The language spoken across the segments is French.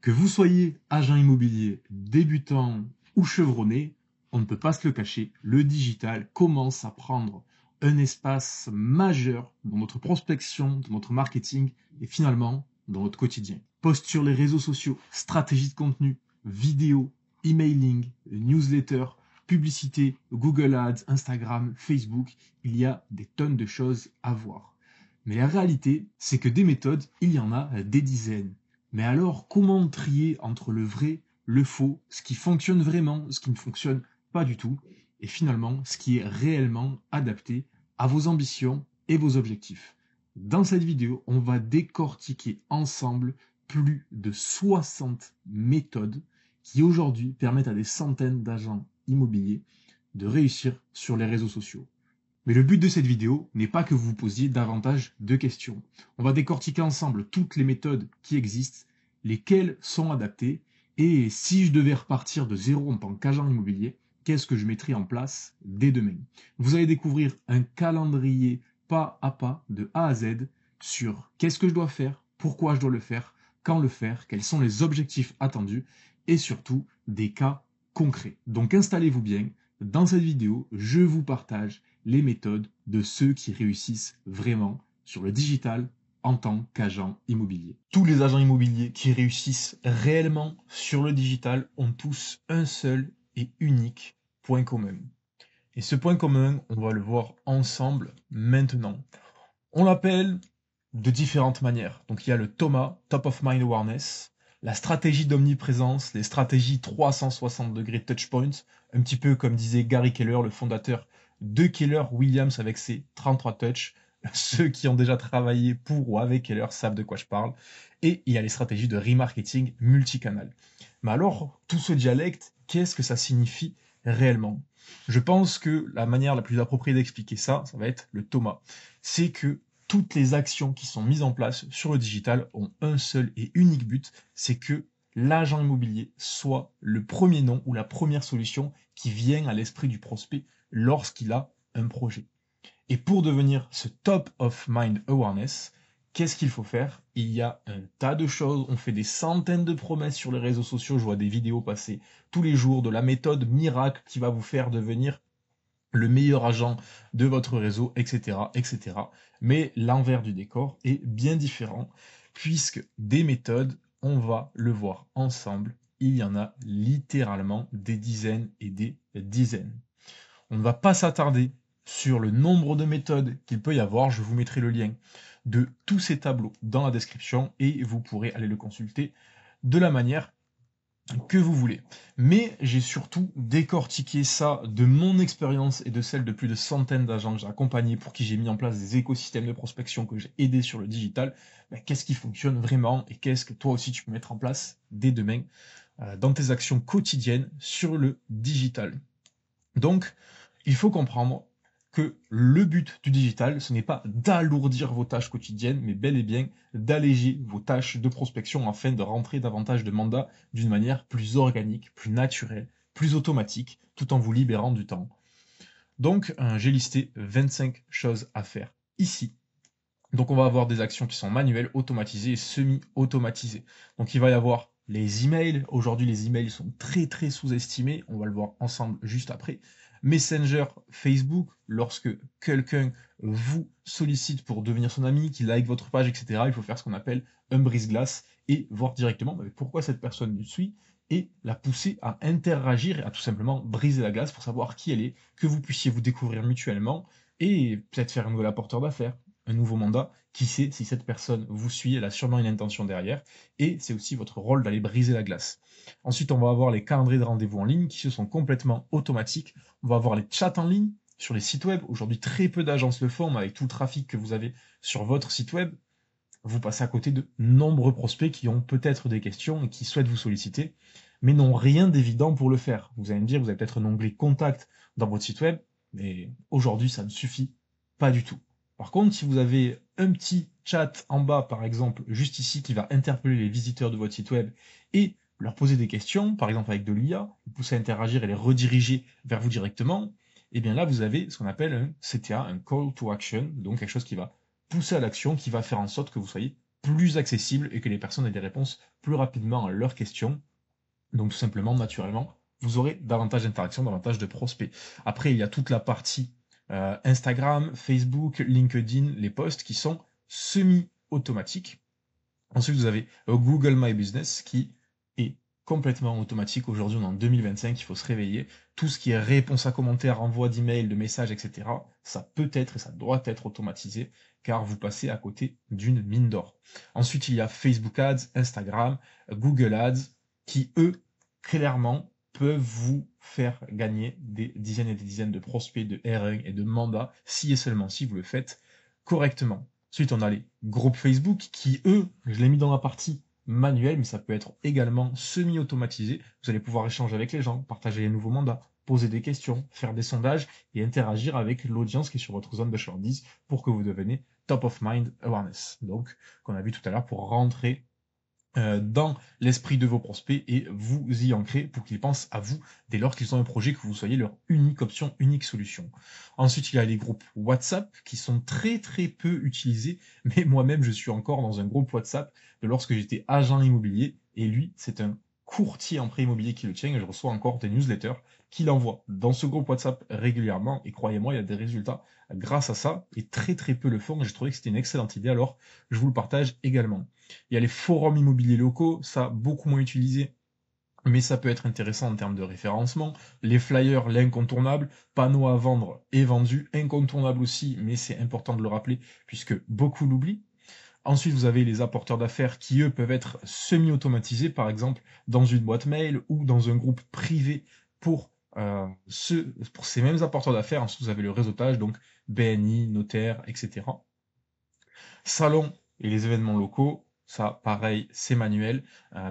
Que vous soyez agent immobilier, débutant ou chevronné, on ne peut pas se le cacher, le digital commence à prendre un espace majeur dans notre prospection, dans notre marketing et finalement dans notre quotidien. Posts sur les réseaux sociaux, stratégie de contenu, vidéo, emailing, newsletter, publicité, Google Ads, Instagram, Facebook, il y a des tonnes de choses à voir. Mais la réalité, c'est que des méthodes, il y en a des dizaines. Mais alors, comment trier entre le vrai, le faux, ce qui fonctionne vraiment, ce qui ne fonctionne pas du tout, et finalement, ce qui est réellement adapté à vos ambitions et vos objectifs? Dans cette vidéo, on va décortiquer ensemble plus de 60 méthodes qui aujourd'hui permettent à des centaines d'agents immobiliers de réussir sur les réseaux sociaux. Mais le but de cette vidéo n'est pas que vous vous posiez davantage de questions. On va décortiquer ensemble toutes les méthodes qui existent, lesquelles sont adaptées, et si je devais repartir de zéro en tant qu'agent immobilier, qu'est-ce que je mettrais en place dès demain? Vous allez découvrir un calendrier pas à pas, de A à Z, sur qu'est-ce que je dois faire, pourquoi je dois le faire, quand le faire, quels sont les objectifs attendus, et surtout des cas concrets. Donc installez-vous bien, dans cette vidéo, je vous partage les méthodes de ceux qui réussissent vraiment sur le digital en tant qu'agent immobilier. Tous les agents immobiliers qui réussissent réellement sur le digital ont tous un seul et unique point commun. Et ce point commun, on va le voir ensemble maintenant. On l'appelle de différentes manières. Donc il y a le TOMA, Top of Mind Awareness, la stratégie d'omniprésence, les stratégies 360 degrés touchpoint, un petit peu comme disait Gary Keller, le fondateur de Keller Williams avec ses 33 touches. Ceux qui ont déjà travaillé pour ou avec Keller savent de quoi je parle. Et il y a les stratégies de remarketing multicanal. Mais alors, tout ce dialecte, qu'est-ce que ça signifie réellement? Je pense que la manière la plus appropriée d'expliquer ça, ça va être le TOMA. C'est que toutes les actions qui sont mises en place sur le digital ont un seul et unique but, c'est que l'agent immobilier soit le premier nom ou la première solution qui vient à l'esprit du prospect lorsqu'il a un projet. Et pour devenir ce top of mind awareness, qu'est-ce qu'il faut faire? Il y a un tas de choses, on fait des centaines de promesses sur les réseaux sociaux, je vois des vidéos passer tous les jours de la méthode miracle qui va vous faire devenir le meilleur agent de votre réseau, etc., etc. Mais l'envers du décor est bien différent, puisque des méthodes, on va le voir ensemble, il y en a littéralement des dizaines et des dizaines. On ne va pas s'attarder sur le nombre de méthodes qu'il peut y avoir, je vous mettrai le lien de tous ces tableaux dans la description et vous pourrez aller le consulter de la manière que vous voulez. Mais j'ai surtout décortiqué ça de mon expérience et de celle de plus de centaines d'agents que j'ai accompagnés, pour qui j'ai mis en place des écosystèmes de prospection, que j'ai aidé sur le digital. Qu'est-ce qui fonctionne vraiment et qu'est-ce que toi aussi tu peux mettre en place dès demain dans tes actions quotidiennes sur le digital. Donc, il faut comprendre que le but du digital, ce n'est pas d'alourdir vos tâches quotidiennes, mais bel et bien d'alléger vos tâches de prospection afin de rentrer davantage de mandats d'une manière plus organique, plus naturelle, plus automatique, tout en vous libérant du temps. Donc, j'ai listé 25 choses à faire ici. Donc, on va avoir des actions qui sont manuelles, automatisées et semi-automatisées. Donc, il va y avoir les emails. Aujourd'hui, les emails sont très très sous-estimés. On va le voir ensemble juste après. Messenger, Facebook, lorsque quelqu'un vous sollicite pour devenir son ami, qu'il like votre page, etc., il faut faire ce qu'on appelle un brise-glace et voir directement pourquoi cette personne nous suit et la pousser à interagir et à tout simplement briser la glace pour savoir qui elle est, que vous puissiez vous découvrir mutuellement et peut-être faire un nouvel apporteur d'affaires, un nouveau mandat. Qui sait, si cette personne vous suit, elle a sûrement une intention derrière, et c'est aussi votre rôle d'aller briser la glace. Ensuite, on va avoir les calendriers de rendez-vous en ligne qui se sont complètement automatiques. On va avoir les chats en ligne sur les sites web. Aujourd'hui, très peu d'agences le font, mais avec tout le trafic que vous avez sur votre site web, vous passez à côté de nombreux prospects qui ont peut-être des questions et qui souhaitent vous solliciter, mais n'ont rien d'évident pour le faire. Vous allez me dire, vous avez peut-être un onglet contact dans votre site web, mais aujourd'hui, ça ne suffit pas du tout. Par contre, si vous avez un petit chat en bas, par exemple, juste ici, qui va interpeller les visiteurs de votre site web et leur poser des questions, par exemple avec de l'IA, vous pousser à interagir et les rediriger vers vous directement, et bien là, vous avez ce qu'on appelle un CTA, un Call to Action, donc quelque chose qui va pousser à l'action, qui va faire en sorte que vous soyez plus accessible et que les personnes aient des réponses plus rapidement à leurs questions. Donc tout simplement, naturellement, vous aurez davantage d'interactions, davantage de prospects. Après, il y a toute la partie Instagram, Facebook, LinkedIn, les posts qui sont semi-automatiques. Ensuite, vous avez Google My Business qui est complètement automatique. Aujourd'hui, on est en 2025, il faut se réveiller. Tout ce qui est réponse à commentaires, envoi d'emails, de messages, etc., ça peut être et ça doit être automatisé car vous passez à côté d'une mine d'or. Ensuite, il y a Facebook Ads, Instagram, Google Ads qui, eux, clairement, peuvent vous faire gagner des dizaines et des dizaines de prospects, de R1 et de mandats, si et seulement si vous le faites correctement. Ensuite, on a les groupes Facebook qui, eux, je l'ai mis dans la partie manuelle, mais ça peut être également semi-automatisé. Vous allez pouvoir échanger avec les gens, partager les nouveaux mandats, poser des questions, faire des sondages et interagir avec l'audience qui est sur votre zone de shortlist pour que vous deveniez top of mind awareness. Donc, qu'on a vu tout à l'heure, pour rentrer dans l'esprit de vos prospects et vous y ancrer pour qu'ils pensent à vous dès lors qu'ils ont un projet, que vous soyez leur unique option, unique solution. Ensuite, il y a les groupes WhatsApp qui sont très très peu utilisés, mais moi-même je suis encore dans un groupe WhatsApp de lorsque j'étais agent immobilier et lui c'est un courtier en prêt immobilier qui le tient et je reçois encore des newsletters qu'il envoie dans ce groupe WhatsApp régulièrement et croyez-moi il y a des résultats grâce à ça et très très peu le font et j'ai trouvé que c'était une excellente idée alors je vous le partage également. Il y a les forums immobiliers locaux, ça beaucoup moins utilisé, mais ça peut être intéressant en termes de référencement. Les flyers, l'incontournable, panneaux à vendre et vendus, incontournable aussi, mais c'est important de le rappeler puisque beaucoup l'oublient. Ensuite, vous avez les apporteurs d'affaires qui, eux, peuvent être semi-automatisés, par exemple, dans une boîte mail ou dans un groupe privé pour ces mêmes apporteurs d'affaires. Ensuite, vous avez le réseautage, donc BNI, notaire, etc. Salon et les événements locaux, ça, pareil, c'est manuel,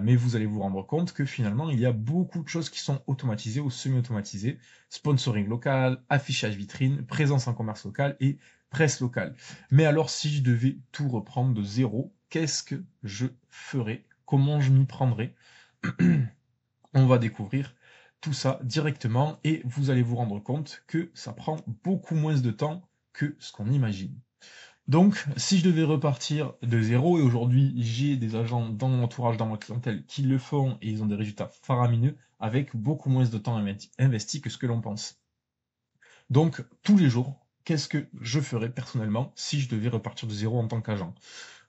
mais vous allez vous rendre compte que finalement, il y a beaucoup de choses qui sont automatisées ou semi-automatisées. Sponsoring local, affichage vitrine, présence en commerce local et presse locale. Mais alors, si je devais tout reprendre de zéro, qu'est-ce que je ferais? Comment je m'y prendrais? On va découvrir tout ça directement et vous allez vous rendre compte que ça prend beaucoup moins de temps que ce qu'on imagine. Donc, si je devais repartir de zéro, et aujourd'hui j'ai des agents dans mon entourage, dans ma clientèle, qui le font et ils ont des résultats faramineux avec beaucoup moins de temps investi que ce que l'on pense. Donc, tous les jours, qu'est-ce que je ferais personnellement si je devais repartir de zéro en tant qu'agent?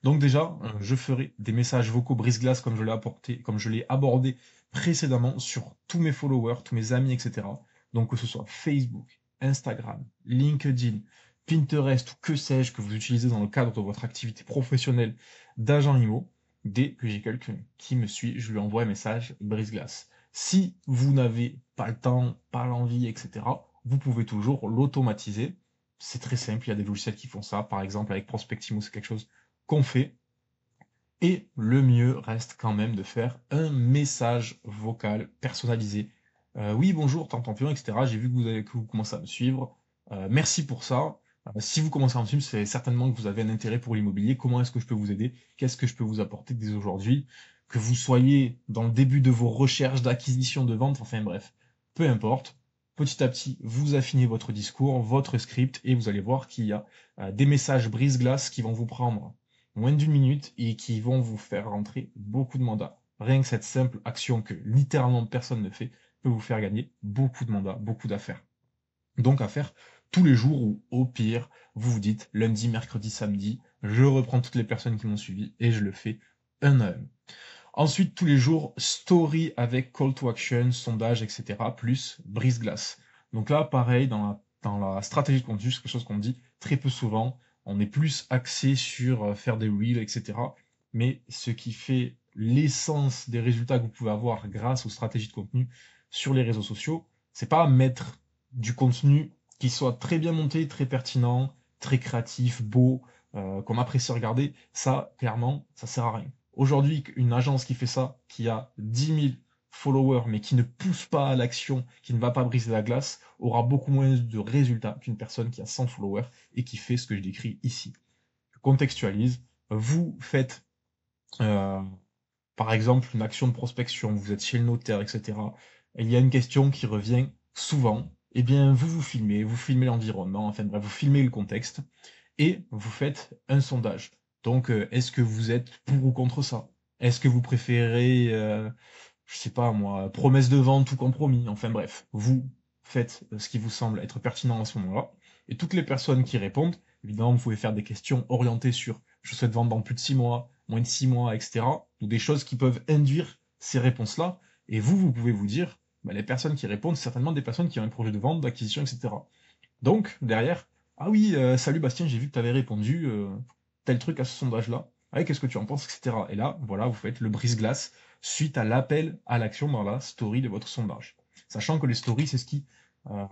Donc déjà, je ferai des messages vocaux brise-glace comme je l'ai abordé précédemment sur tous mes followers, tous mes amis, etc. Donc que ce soit Facebook, Instagram, LinkedIn, Pinterest ou que sais-je que vous utilisez dans le cadre de votre activité professionnelle d'agent IMO, dès que j'ai quelqu'un qui me suit, je lui envoie un message brise-glace. Si vous n'avez pas le temps, pas l'envie, etc., vous pouvez toujours l'automatiser. C'est très simple, il y a des logiciels qui font ça. Par exemple, avec Prospectimo, c'est quelque chose qu'on fait. Et le mieux reste quand même de faire un message vocal personnalisé. Oui, bonjour, t'entends bien, etc. J'ai vu que vous commencez à me suivre. Merci pour ça. Si vous commencez à me suivre, c'est certainement que vous avez un intérêt pour l'immobilier. Comment est-ce que je peux vous aider? Qu'est-ce que je peux vous apporter dès aujourd'hui? Que vous soyez dans le début de vos recherches d'acquisition, de vente, enfin bref, peu importe. Petit à petit, vous affinez votre discours, votre script, et vous allez voir qu'il y a des messages brise-glace qui vont vous prendre moins d'une minute et qui vont vous faire rentrer beaucoup de mandats. Rien que cette simple action que littéralement personne ne fait peut vous faire gagner beaucoup de mandats, beaucoup d'affaires. Donc à faire tous les jours ou au pire, vous vous dites lundi, mercredi, samedi, je reprends toutes les personnes qui m'ont suivi et je le fais un à un. Ensuite, tous les jours, story avec call to action, sondage, etc. plus brise-glace. Donc là, pareil, dans la stratégie de contenu, c'est quelque chose qu'on dit très peu souvent. On est plus axé sur faire des reels, etc. Mais ce qui fait l'essence des résultats que vous pouvez avoir grâce aux stratégies de contenu sur les réseaux sociaux, c'est pas mettre du contenu qui soit très bien monté, très pertinent, très créatif, beau, qu'on apprécie regarder. Ça, clairement, ça sert à rien. Aujourd'hui, une agence qui fait ça, qui a 10 000 followers, mais qui ne pousse pas à l'action, qui ne va pas briser la glace, aura beaucoup moins de résultats qu'une personne qui a 100 followers et qui fait ce que je décris ici. Je contextualise. Vous faites, euh, par exemple, une action de prospection, vous êtes chez le notaire, etc. Et il y a une question qui revient souvent. Eh bien, vous filmez l'environnement, enfin bref, vous filmez le contexte et vous faites un sondage. Donc, est-ce que vous êtes pour ou contre ça? Est-ce que vous préférez, je sais pas moi, promesse de vente ou compromis? Enfin bref, vous faites ce qui vous semble être pertinent à ce moment-là. Et toutes les personnes qui répondent, évidemment, vous pouvez faire des questions orientées sur je souhaite vendre dans plus de 6 mois, moins de 6 mois, etc. Ou des choses qui peuvent induire ces réponses-là. Et vous pouvez vous dire, bah, les personnes qui répondent, c'est certainement des personnes qui ont un projet de vente, d'acquisition, etc. Donc, derrière, ah oui, salut Bastien, j'ai vu que tu avais répondu tel truc à ce sondage-là. Ah, qu'est-ce que tu en penses, etc. Et là, voilà, vous faites le brise-glace suite à l'appel à l'action dans la story de votre sondage. Sachant que les stories, c'est ce qui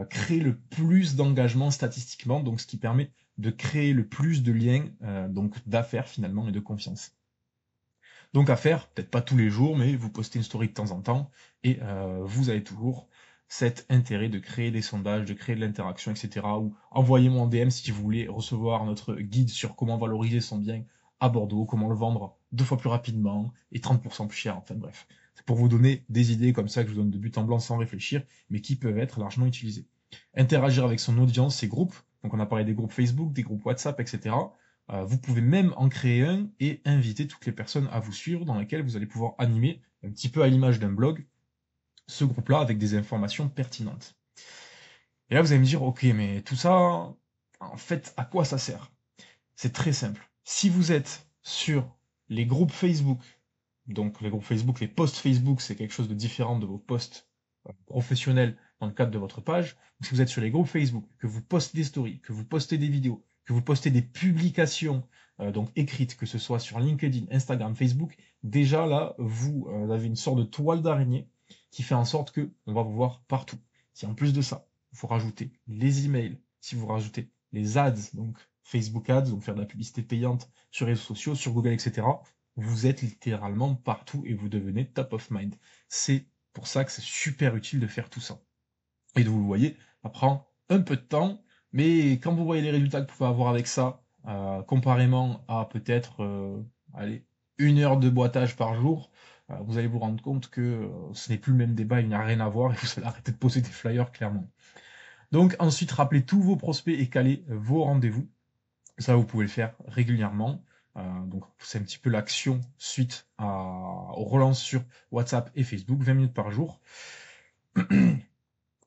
crée le plus d'engagement statistiquement, donc ce qui permet de créer le plus de liens, donc d'affaires finalement et de confiance. Donc à faire, peut-être pas tous les jours, mais vous postez une story de temps en temps et vous avez toujours cet intérêt de créer des sondages, de créer de l'interaction, etc. Ou envoyez-moi en DM si vous voulez recevoir notre guide sur comment valoriser son bien à Bordeaux, comment le vendre 2 fois plus rapidement et 30% plus cher. Enfin bref, c'est pour vous donner des idées comme ça que je vous donne de but en blanc sans réfléchir, mais qui peuvent être largement utilisées. Interagir avec son audience, ses groupes. Donc on a parlé des groupes Facebook, des groupes WhatsApp, etc. Vous pouvez même en créer un et inviter toutes les personnes à vous suivre dans lesquelles vous allez pouvoir animer, un petit peu à l'image d'un blog, ce groupe-là avec des informations pertinentes. Et là, vous allez me dire, ok, mais tout ça, en fait, à quoi ça sert? C'est très simple. Si vous êtes sur les groupes Facebook, donc les groupes Facebook, les posts Facebook, c'est quelque chose de différent de vos posts professionnels dans le cadre de votre page. Si vous êtes sur les groupes Facebook, que vous postez des stories, que vous postez des vidéos, que vous postez des publications donc écrites, que ce soit sur LinkedIn, Instagram, Facebook, déjà là, vous avez une sorte de toile d'araignée qui fait en sorte que on va vous voir partout. Si en plus de ça, vous rajoutez les emails, si vous rajoutez les ads, donc Facebook ads, donc faire de la publicité payante sur les réseaux sociaux, sur Google, etc., vous êtes littéralement partout et vous devenez top of mind. C'est pour ça que c'est super utile de faire tout ça. Et vous le voyez, ça prend un peu de temps, mais quand vous voyez les résultats que vous pouvez avoir avec ça, comparément à peut-être allez, 1 heure de boitage par jour, vous allez vous rendre compte que ce n'est plus le même débat, il n'y a rien à voir, et vous allez arrêter de poser des flyers clairement. Donc ensuite, rappelez tous vos prospects et calez vos rendez-vous. Ça, vous pouvez le faire régulièrement. Donc c'est un petit peu l'action suite aux relances sur WhatsApp et Facebook, 20 minutes par jour.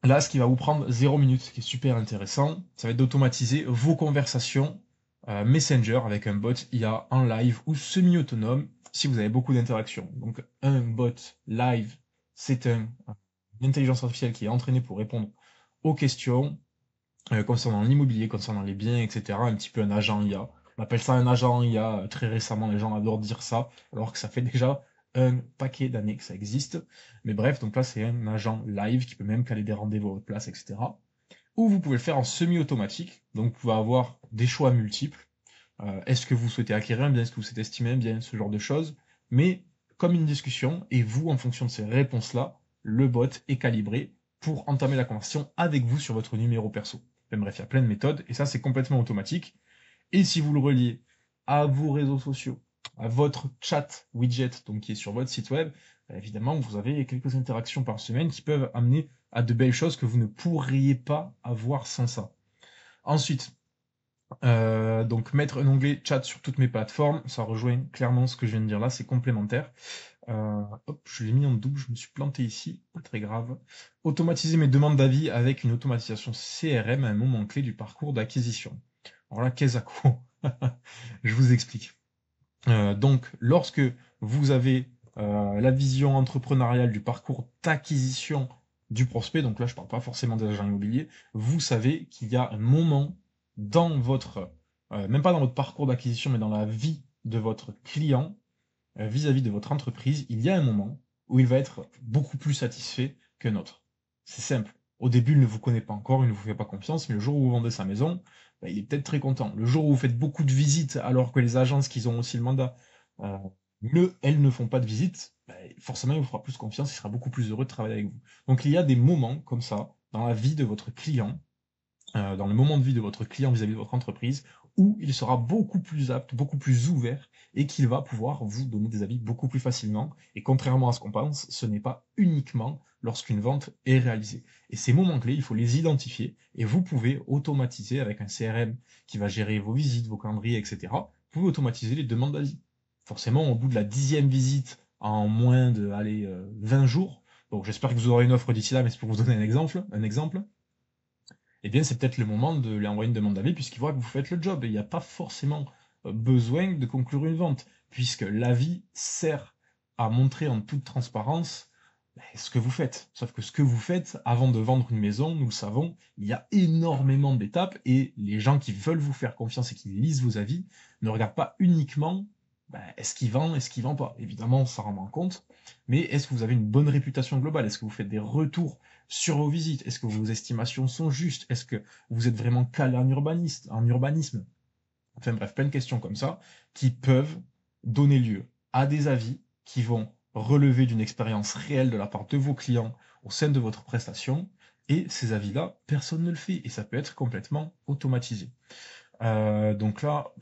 Là, ce qui va vous prendre 0 minute, ce qui est super intéressant, ça va être d'automatiser vos conversations Messenger avec un bot IA en live ou semi-autonome si vous avez beaucoup d'interactions. Donc un bot live, c'est une intelligence artificielle qui est entraînée pour répondre aux questions concernant l'immobilier, concernant les biens, etc. Un petit peu un agent IA. On appelle ça un agent IA très récemment, les gens adorent dire ça, alors que ça fait déjà un paquet d'années que ça existe. Mais bref, donc là c'est un agent live qui peut même caler des rendez-vous à votre place, etc. Ou vous pouvez le faire en semi-automatique, donc vous pouvez avoir des choix multiples. Est-ce que vous souhaitez acquérir un bien, est-ce que vous souhaitez estimer un bien, ce genre de choses, mais comme une discussion, et vous, en fonction de ces réponses-là, le bot est calibré pour entamer la conversation avec vous sur votre numéro perso. Enfin, bref, il y a plein de méthodes, et ça c'est complètement automatique. Et si vous le reliez à vos réseaux sociaux, à votre chat widget, donc qui est sur votre site web, évidemment, vous avez quelques interactions par semaine qui peuvent amener à de belles choses que vous ne pourriez pas avoir sans ça. Ensuite, donc mettre un onglet chat sur toutes mes plateformes, ça rejoint clairement ce que je viens de dire là, c'est complémentaire. Hop, je l'ai mis en double, je me suis planté ici, pas très grave. Automatiser mes demandes d'avis avec une automatisation CRM à un moment clé du parcours d'acquisition. Alors là, qu'est-ce à quoi? Je vous explique. Donc, lorsque vous avez la vision entrepreneuriale du parcours d'acquisition du prospect, donc là je ne parle pas forcément des agents immobiliers, vous savez qu'il y a un moment dans votre, même pas dans votre parcours d'acquisition, mais dans la vie de votre client, vis-à-vis de votre entreprise, il y a un moment où il va être beaucoup plus satisfait qu'un autre. C'est simple. Au début, il ne vous connaît pas encore, il ne vous fait pas confiance, mais le jour où vous vendez sa maison, bah, il est peut-être très content. Le jour où vous faites beaucoup de visites, alors que les agences qui ont aussi le mandat, euh, elles ne font pas de visites, bah, forcément, il vous fera plus confiance, il sera beaucoup plus heureux de travailler avec vous. Donc il y a des moments comme ça dans la vie de votre client, dans le moment de vie de votre client vis-à-vis de votre entreprise, où il sera beaucoup plus apte, beaucoup plus ouvert, et qu'il va pouvoir vous donner des avis beaucoup plus facilement. Et contrairement à ce qu'on pense, ce n'est pas uniquement lorsqu'une vente est réalisée. Et ces moments clés, il faut les identifier, et vous pouvez automatiser avec un CRM qui va gérer vos visites, vos calendriers, etc. Vous pouvez automatiser les demandes d'avis. Forcément, au bout de la 10e visite, en moins de 20 jours, donc j'espère que vous aurez une offre d'ici là, mais c'est pour vous donner un exemple, eh bien c'est peut-être le moment de lui envoyer une demande d'avis puisqu'il voit que vous faites le job et il n'y a pas forcément besoin de conclure une vente, puisque l'avis sert à montrer en toute transparence ce que vous faites. Sauf que ce que vous faites, avant de vendre une maison, nous le savons, il y a énormément d'étapes et les gens qui veulent vous faire confiance et qui lisent vos avis ne regardent pas uniquement est-ce qu'il vend pas. Évidemment, ça rend en compte, mais est-ce que vous avez une bonne réputation globale? Est-ce que vous faites des retours sur vos visites? Est-ce que vos estimations sont justes? Est-ce que vous êtes vraiment calé en urbanisme? Enfin bref, plein de questions comme ça qui peuvent donner lieu à des avis qui vont relever d'une expérience réelle de la part de vos clients au sein de votre prestation. Et ces avis-là, personne ne le fait. Et ça peut être complètement automatisé. Donc là,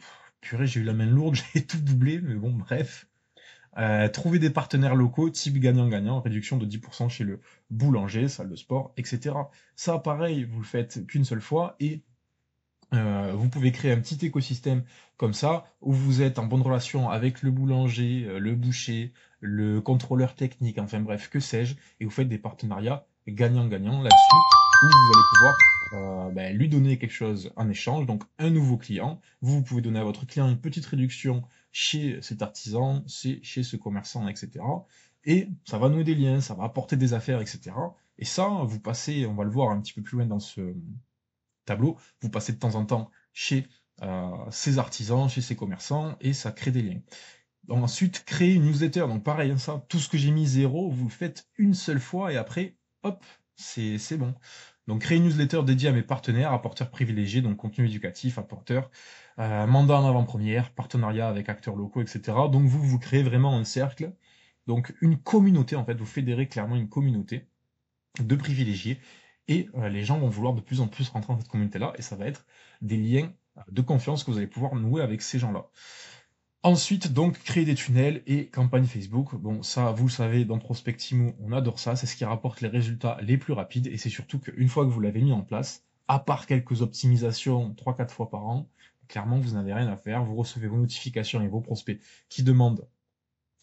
purée, j'ai eu la main lourde, j'ai tout doublé, mais bon, bref. Trouver des partenaires locaux, type gagnant-gagnant, réduction de 10% chez le boulanger, salle de sport, etc. Ça, pareil, vous le faites qu'une seule fois et vous pouvez créer un petit écosystème comme ça, où vous êtes en bonne relation avec le boulanger, le boucher, le contrôleur technique, enfin bref, que sais-je, et vous faites des partenariats gagnant-gagnant là-dessus, où vous allez pouvoir lui donner quelque chose en échange, donc un nouveau client. Vous pouvez donner à votre client une petite réduction chez cet artisan, chez ce commerçant, etc. Et ça va nouer des liens, ça va apporter des affaires, etc. Et ça, vous passez, on va le voir un petit peu plus loin dans ce tableau, vous passez de temps en temps chez ces artisans, chez ces commerçants, et ça crée des liens. Donc, ensuite, créer une newsletter, donc pareil, hein, ça, tout ce que j'ai mis zéro, vous le faites une seule fois, et après, hop, c'est bon. Donc créer une newsletter dédiée à mes partenaires, apporteurs privilégiés, donc contenu éducatif, apporteur, mandat en avant-première, partenariat avec acteurs locaux, etc. Donc vous créez vraiment un cercle, donc une communauté, en fait, vous fédérez clairement une communauté de privilégiés, et les gens vont vouloir de plus en plus rentrer dans cette communauté-là, et ça va être des liens de confiance que vous allez pouvoir nouer avec ces gens-là. Ensuite, donc, créer des tunnels et campagne Facebook. Bon, ça, vous le savez, dans Prospectimo, on adore ça, c'est ce qui rapporte les résultats les plus rapides, et c'est surtout qu'une fois que vous l'avez mis en place, à part quelques optimisations 3-4 fois par an, clairement, vous n'avez rien à faire, vous recevez vos notifications et vos prospects qui demandent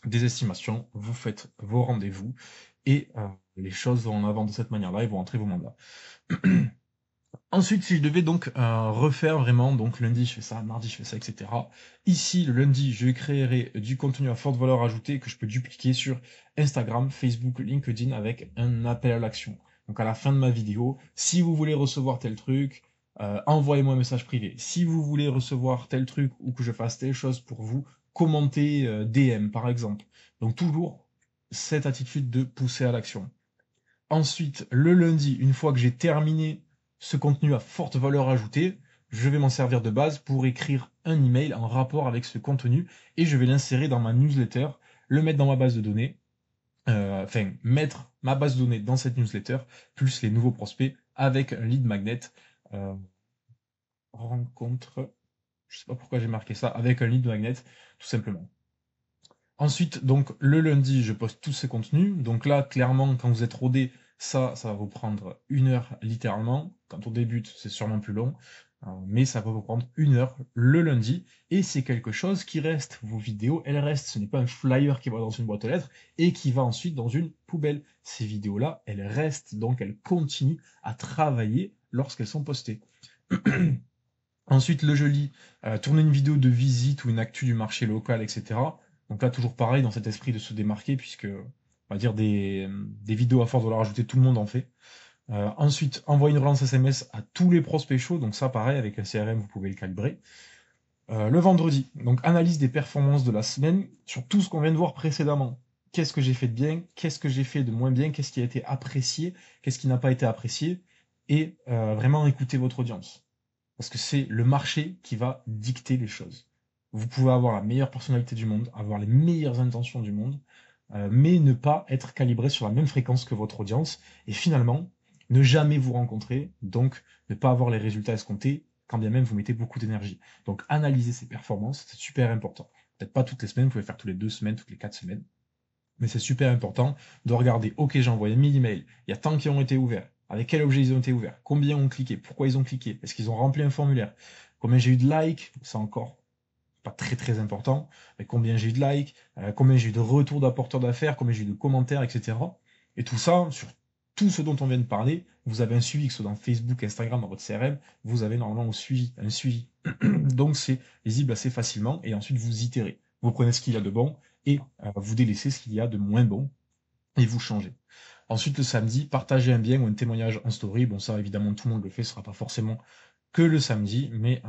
des estimations, vous faites vos rendez-vous, et les choses vont en avant de cette manière-là, et vont entrer vos mandats. Ensuite, si je devais donc refaire vraiment, donc lundi je fais ça, mardi je fais ça, etc. Ici, le lundi, je créerai du contenu à forte valeur ajoutée que je peux dupliquer sur Instagram, Facebook, LinkedIn avec un appel à l'action. Donc à la fin de ma vidéo, si vous voulez recevoir tel truc, envoyez-moi un message privé. Si vous voulez recevoir tel truc ou que je fasse telle chose pour vous, commentez DM par exemple. Donc toujours cette attitude de pousser à l'action. Ensuite, le lundi, une fois que j'ai terminé ce contenu à forte valeur ajoutée, je vais m'en servir de base pour écrire un email en rapport avec ce contenu et je vais l'insérer dans ma newsletter, le mettre dans ma base de données, mettre ma base de données dans cette newsletter, plus les nouveaux prospects avec un lead magnet, euh, rencontre, je sais pas pourquoi j'ai marqué ça, avec un lead magnet, tout simplement. Ensuite, donc, le lundi, je poste tous ces contenus. Donc là, clairement, quand vous êtes rodé, ça va vous prendre 1 heure, littéralement. Quand on débute, c'est sûrement plus long. Mais ça va vous prendre 1 heure le lundi. Et c'est quelque chose qui reste. Vos vidéos, elles restent. Ce n'est pas un flyer qui va dans une boîte aux lettres et qui va ensuite dans une poubelle. Ces vidéos-là, elles restent. Donc, elles continuent à travailler lorsqu'elles sont postées. Ensuite, le jeudi, tourner une vidéo de visite ou une actu du marché local, etc. Donc là, toujours pareil, dans cet esprit de se démarquer, puisque, on va dire, des vidéos à force de valeur ajoutée, tout le monde en fait. Ensuite, envoyer une relance SMS à tous les prospects chauds, donc ça, pareil, avec un CRM, vous pouvez le calibrer. Le vendredi, donc analyse des performances de la semaine sur tout ce qu'on vient de voir précédemment. Qu'est-ce que j'ai fait de bien, qu'est-ce que j'ai fait de moins bien, qu'est-ce qui a été apprécié, qu'est-ce qui n'a pas été apprécié, et vraiment écouter votre audience. Parce que c'est le marché qui va dicter les choses. Vous pouvez avoir la meilleure personnalité du monde, avoir les meilleures intentions du monde, mais ne pas être calibré sur la même fréquence que votre audience, et finalement, ne jamais vous rencontrer, donc ne pas avoir les résultats escomptés, quand bien même vous mettez beaucoup d'énergie. Donc analyser ses performances, c'est super important. Peut-être pas toutes les semaines, vous pouvez faire toutes les 2 semaines, toutes les 4 semaines, mais c'est super important de regarder, ok, j'ai envoyé 1000 emails, il y a tant qui ont été ouverts, avec quel objet ils ont été ouverts, combien ont cliqué, pourquoi ils ont cliqué, est-ce qu'ils ont rempli un formulaire, combien j'ai eu de likes, ça encore, pas très très important, mais combien j'ai eu de likes, combien j'ai eu de retours d'apporteurs d'affaires, combien j'ai eu de commentaires, etc. Et tout ça, sur tout ce dont on vient de parler, vous avez un suivi, que ce soit dans Facebook, Instagram, dans votre CRM, vous avez normalement un suivi. Donc c'est lisible assez facilement, et ensuite vous itérez. Vous prenez ce qu'il y a de bon, et vous délaissez ce qu'il y a de moins bon, et vous changez. Ensuite, le samedi, partagez un bien ou un témoignage en story. Bon, ça, évidemment, tout le monde le fait, ce sera pas forcément que le samedi, mais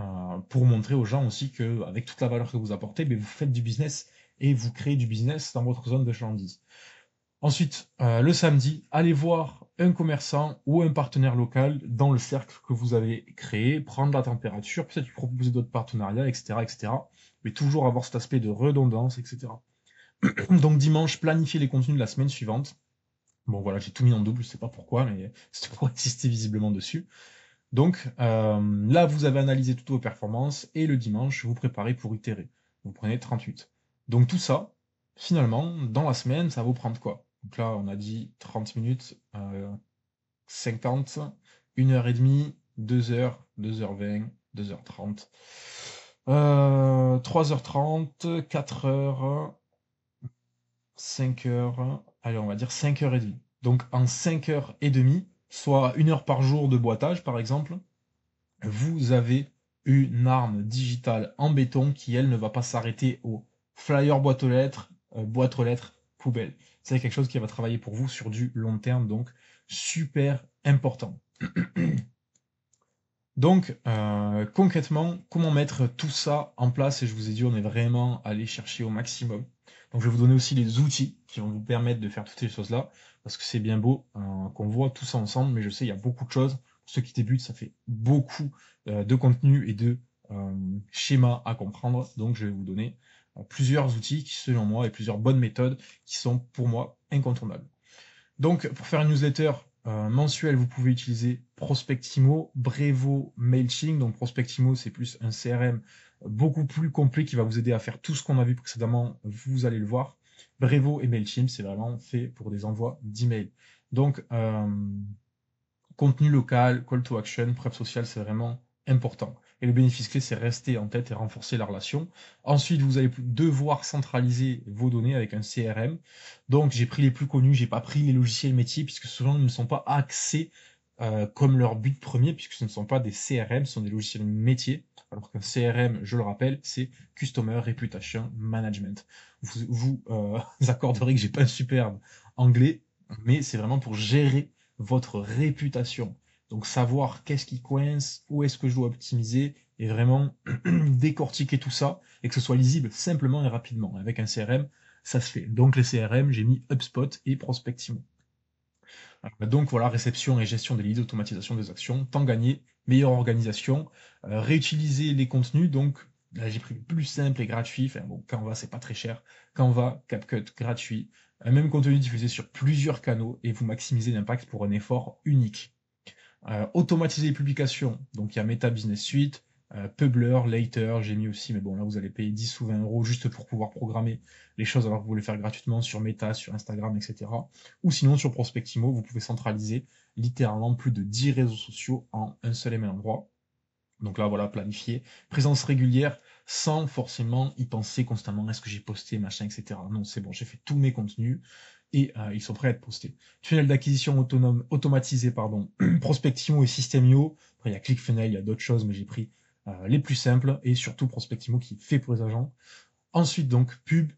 pour montrer aux gens aussi que, avec toute la valeur que vous apportez, mais vous faites du business et vous créez du business dans votre zone de chalandise. Ensuite, le samedi, allez voir un commerçant ou un partenaire local dans le cercle que vous avez créé, prendre la température, peut-être lui proposer d'autres partenariats, etc., etc. Mais toujours avoir cet aspect de redondance, etc. Donc dimanche, planifier les contenus de la semaine suivante. Bon voilà, j'ai tout mis en double, je sais pas pourquoi, mais c'était pour insister visiblement dessus. Donc là, vous avez analysé toutes vos performances et le dimanche, vous préparez pour itérer. Vous prenez 38. Donc tout ça, finalement, dans la semaine, ça va vous prendre quoi? Donc là, on a dit 30 minutes, 50, 1h30, 2h, 2h20, 2h30, 3h30, 4h, 5h, allez, on va dire 5h30. Donc en 5h30, soit 1 heure par jour de boitage par exemple, vous avez une arme digitale en béton qui, elle, ne va pas s'arrêter au flyer boîte aux lettres, poubelle. C'est quelque chose qui va travailler pour vous sur du long terme, donc super important. Donc, concrètement, comment mettre tout ça en place? Et je vous ai dit, on est vraiment allé chercher au maximum. Donc, je vais vous donner aussi les outils qui vont vous permettre de faire toutes ces choses-là, parce que c'est bien beau qu'on voit tout ça ensemble, mais je sais, il y a beaucoup de choses. Pour ceux qui débutent, ça fait beaucoup de contenu et de schémas à comprendre. Donc, je vais vous donner plusieurs outils qui, selon moi, et plusieurs bonnes méthodes qui sont, pour moi, incontournables. Donc, pour faire une newsletter mensuelle, vous pouvez utiliser Prospectimo, Brevo, Mailchimp. Donc, Prospectimo, c'est plus un CRM beaucoup plus complet qui va vous aider à faire tout ce qu'on a vu précédemment. Vous allez le voir. Brevo et Mailchimp, c'est vraiment fait pour des envois d'emails. Donc, contenu local, call to action, preuve sociale, c'est vraiment important. Et le bénéfice clé, c'est rester en tête et renforcer la relation. Ensuite, vous allez devoir centraliser vos données avec un CRM. Donc, j'ai pris les plus connus, j'ai pas pris les logiciels métiers, puisque souvent, ils ne sont pas axés comme leur but premier, puisque ce ne sont pas des CRM, ce sont des logiciels métiers. Alors qu'un CRM, je le rappelle, c'est Customer Reputation Management. Vous accorderez que j'ai pas un superbe anglais, mais c'est vraiment pour gérer votre réputation. Donc savoir qu'est-ce qui coince, où est-ce que je dois optimiser, et vraiment décortiquer tout ça, et que ce soit lisible simplement et rapidement. Avec un CRM, ça se fait. Donc les CRM, j'ai mis HubSpot et Prospectimo. Donc voilà, réception et gestion des leads, automatisation des actions, temps gagné, meilleure organisation, réutiliser les contenus, donc là j'ai pris le plus simple et gratuit, enfin bon, Canva c'est pas très cher, Canva, CapCut gratuit, un même contenu diffusé sur plusieurs canaux et vous maximisez l'impact pour un effort unique. Automatiser les publications, donc il y a Meta Business Suite, Publer, Later, j'ai mis aussi, mais bon là vous allez payer 10 ou 20 euros juste pour pouvoir programmer les choses alors que vous voulez faire gratuitement sur Meta, sur Instagram, etc. Ou sinon sur Prospectimo, vous pouvez centraliser littéralement plus de 10 réseaux sociaux en un seul et même endroit. Donc là voilà, planifier, présence régulière, sans forcément y penser constamment, est-ce que j'ai posté, machin, etc. Non, c'est bon, j'ai fait tous mes contenus et ils sont prêts à être postés. Tunnel d'acquisition autonome, automatisé, pardon, Prospectimo et Systemio. Après, il y a ClickFunnels, il y a d'autres choses, mais j'ai pris les plus simples et surtout Prospectimo qui est fait pour les agents. Ensuite, donc, pub,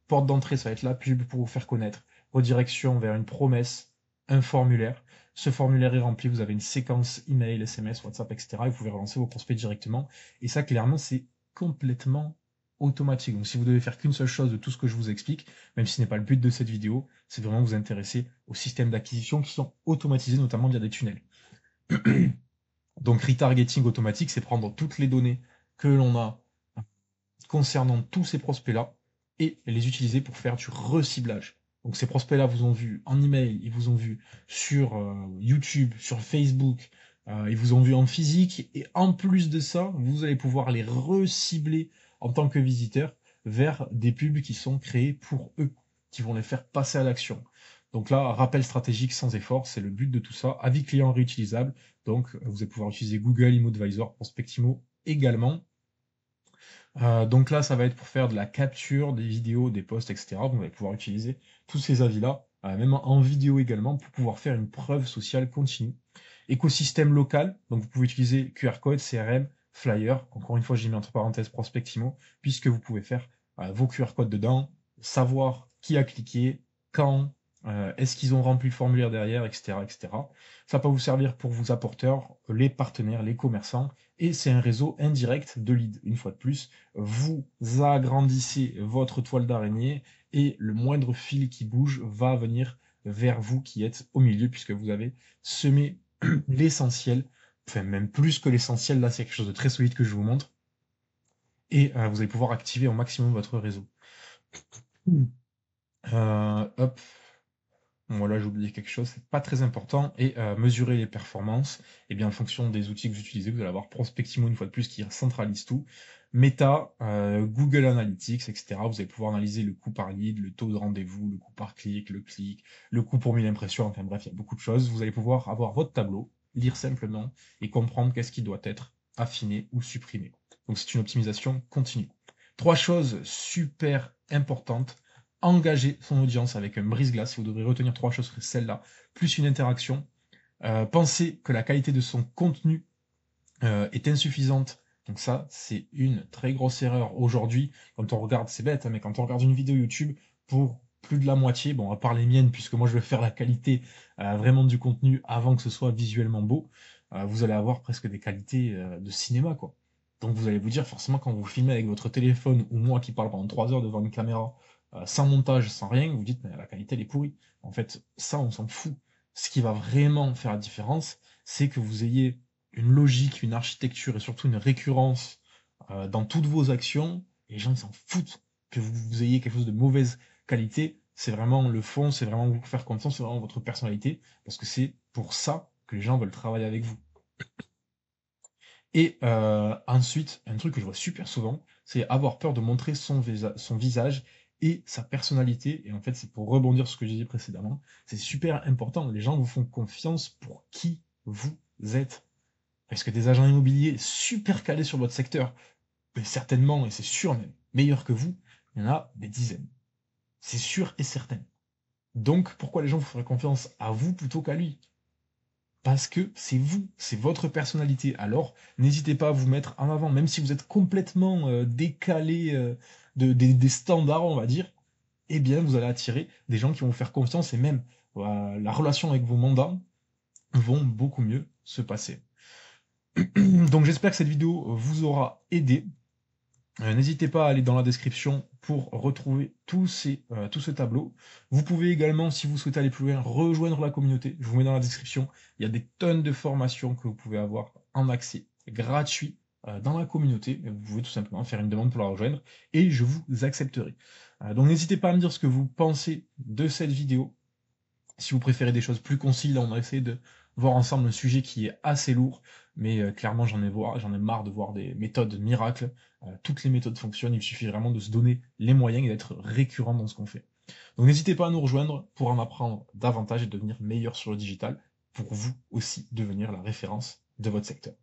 porte d'entrée, ça va être la pub pour vous faire connaître. Redirection vers une promesse, un formulaire. Ce formulaire est rempli, vous avez une séquence email, SMS, WhatsApp, etc. Et vous pouvez relancer vos prospects directement. Et ça, clairement, c'est complètement automatique. Donc, si vous devez faire qu'une seule chose de tout ce que je vous explique, même si ce n'est pas le but de cette vidéo, c'est vraiment vous intéresser aux systèmes d'acquisition qui sont automatisés, notamment via des tunnels. Donc, retargeting automatique, c'est prendre toutes les données que l'on a concernant tous ces prospects-là et les utiliser pour faire du reciblage. Donc ces prospects-là vous ont vu en email, ils vous ont vu sur YouTube, sur Facebook, ils vous ont vu en physique, et en plus de ça, vous allez pouvoir les recibler en tant que visiteur vers des pubs qui sont créés pour eux, qui vont les faire passer à l'action. Donc là, rappel stratégique sans effort, c'est le but de tout ça. Avis client réutilisable, donc vous allez pouvoir utiliser Google, ImmoAdvisor, Prospectimo également. Donc là, ça va être pour faire de la capture des vidéos, des posts, etc. Vous allez pouvoir utiliser tous ces avis-là, même en vidéo également, pour pouvoir faire une preuve sociale continue. Écosystème local, donc vous pouvez utiliser QR code, CRM, flyer. Encore une fois, j'ai mis entre parenthèses Prospectimo, puisque vous pouvez faire vos QR codes dedans, savoir qui a cliqué, quand, est-ce qu'ils ont rempli le formulaire derrière, etc., etc. Ça peut vous servir pour vos apporteurs, les partenaires, les commerçants, et c'est un réseau indirect de leads. Une fois de plus, vous agrandissez votre toile d'araignée et le moindre fil qui bouge va venir vers vous qui êtes au milieu, puisque vous avez semé l'essentiel, enfin même plus que l'essentiel, là c'est quelque chose de très solide que je vous montre, et vous allez pouvoir activer au maximum votre réseau. Hop, voilà, j'ai oublié quelque chose, c'est pas très important, et mesurer les performances, et bien en fonction des outils que vous utilisez, vous allez avoir Prospectimo une fois de plus qui centralise tout, Meta, Google Analytics, etc. Vous allez pouvoir analyser le coût par lead, le taux de rendez-vous, le coût par clic, le coût pour 1000 impressions, enfin bref, il y a beaucoup de choses. Vous allez pouvoir avoir votre tableau, lire simplement et comprendre qu'est-ce qui doit être affiné ou supprimé. Donc c'est une optimisation continue. 3 choses super importantes. Engager son audience avec un brise-glace. Si vous devrez retenir 3 choses, ce celle-là, plus une interaction. Pensez que la qualité de son contenu est insuffisante. Donc ça, c'est une très grosse erreur aujourd'hui. Quand on regarde, c'est bête, hein, mais quand on regarde une vidéo YouTube, pour plus de la moitié, bon, à part les miennes, puisque moi je vais faire la qualité vraiment du contenu avant que ce soit visuellement beau, vous allez avoir presque des qualités de cinéma, quoi. Donc vous allez vous dire, forcément, quand vous filmez avec votre téléphone, ou moi qui parle pendant 3 heures devant une caméra, sans montage, sans rien, vous dites, mais la qualité, elle est pourrie. En fait, ça, on s'en fout. Ce qui va vraiment faire la différence, c'est que vous ayez une logique, une architecture et surtout une récurrence dans toutes vos actions, et les gens s'en foutent que vous ayez quelque chose de mauvaise qualité. C'est vraiment le fond, c'est vraiment vous faire confiance, c'est vraiment votre personnalité, parce que c'est pour ça que les gens veulent travailler avec vous. Et ensuite, un truc que je vois super souvent, c'est avoir peur de montrer son visage et sa personnalité. Et en fait, c'est pour rebondir sur ce que j'ai dit précédemment, c'est super important. Les gens vous font confiance pour qui vous êtes. Parce que des agents immobiliers super calés sur votre secteur, mais certainement, et c'est sûr même, meilleurs que vous, il y en a des dizaines. C'est sûr et certain. Donc, pourquoi les gens vous feraient confiance à vous plutôt qu'à lui? Parce que c'est vous, c'est votre personnalité. Alors, n'hésitez pas à vous mettre en avant, même si vous êtes complètement décalé des standards, on va dire, eh bien, vous allez attirer des gens qui vont vous faire confiance et même la relation avec vos mandats vont beaucoup mieux se passer. Donc j'espère que cette vidéo vous aura aidé. N'hésitez pas à aller dans la description pour retrouver tout ce tableau. Vous pouvez également, si vous souhaitez aller plus loin, rejoindre la communauté. Je vous mets dans la description. Il y a des tonnes de formations que vous pouvez avoir en accès gratuit dans la communauté. Vous pouvez tout simplement faire une demande pour la rejoindre et je vous accepterai. Donc n'hésitez pas à me dire ce que vous pensez de cette vidéo. Si vous préférez des choses plus concises, là on a essayé de voir ensemble un sujet qui est assez lourd, mais clairement j'en ai marre de voir des méthodes miracles. Toutes les méthodes fonctionnent, il suffit vraiment de se donner les moyens et d'être récurrent dans ce qu'on fait. Donc n'hésitez pas à nous rejoindre pour en apprendre davantage et devenir meilleur sur le digital, pour vous aussi devenir la référence de votre secteur.